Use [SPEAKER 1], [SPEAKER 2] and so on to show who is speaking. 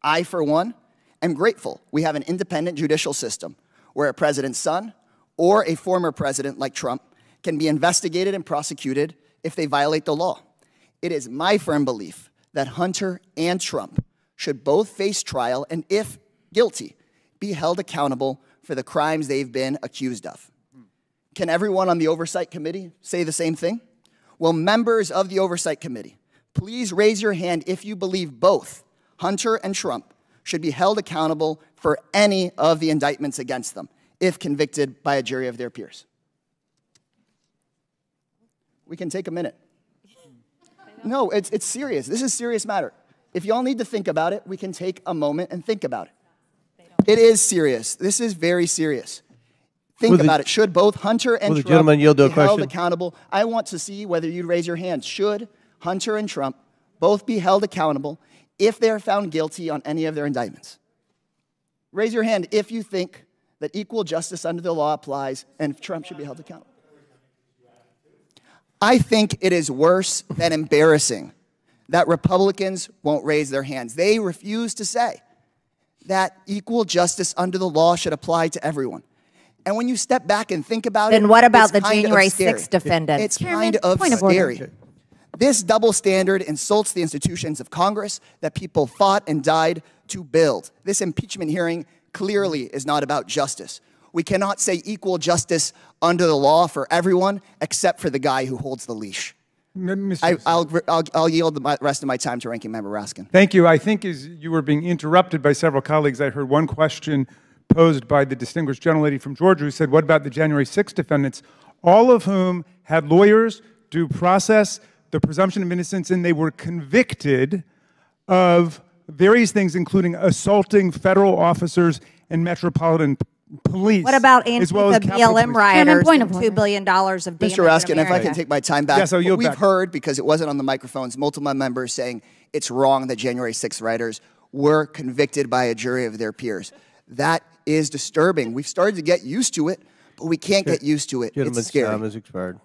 [SPEAKER 1] I, for one, am grateful we have an independent judicial system where a president's son or a former president like Trump can be investigated and prosecuted if they violate the law. It is my firm belief that Hunter and Trump should both face trial and, if guilty, be held accountable for the crimes they've been accused of. Can everyone on the Oversight Committee say the same thing? Will members of the Oversight Committee please raise your hand if you believe both Hunter and Trump should be held accountable for any of the indictments against them, if convicted by a jury of their peers? We can take a minute. No, it's serious. This is a serious matter. If y'all need to think about it, we can take a moment and think about it. It is serious. This is very serious. Think about it. Should both Hunter and Trump be held accountable? I want to see whether you'd raise your hand. Should Hunter and Trump both be held accountable if they're found guilty on any of their indictments? Raise your hand if you think that equal justice under the law applies and Trump should be held accountable. I think it is worse than embarrassing that Republicans won't raise their hands. They refuse to say that equal justice under the law should apply to everyone. And when you step back and think about it,
[SPEAKER 2] then what about the January 6th defendants?
[SPEAKER 1] It's kind of scary. This double standard insults the institutions of Congress that people fought and died to build. This impeachment hearing clearly is not about justice. We cannot say equal justice under the law for everyone except for the guy who holds the leash. I'll yield the rest of my time to Ranking Member Raskin.
[SPEAKER 3] Thank you. I think as you were being interrupted by several colleagues, I heard one question posed by the distinguished gentlelady from Georgia who said, what about the January 6th defendants, all of whom had lawyers, due process, the presumption of innocence, and they were convicted of various things, including assaulting federal officers and metropolitan police.
[SPEAKER 2] What about
[SPEAKER 3] as well as
[SPEAKER 2] BLM rioters and $2 billion of damage?
[SPEAKER 1] Mr. Raskin, if I can take my time back.
[SPEAKER 3] Yes, I'll yield
[SPEAKER 1] We've
[SPEAKER 3] back.
[SPEAKER 1] heard, because it wasn't on the microphones, multiple members saying it's wrong that January 6th rioters were convicted by a jury of their peers. That is disturbing. We've started to get used to it, but we can't get used to it. It's scary.
[SPEAKER 4] Gentleman's time has expired.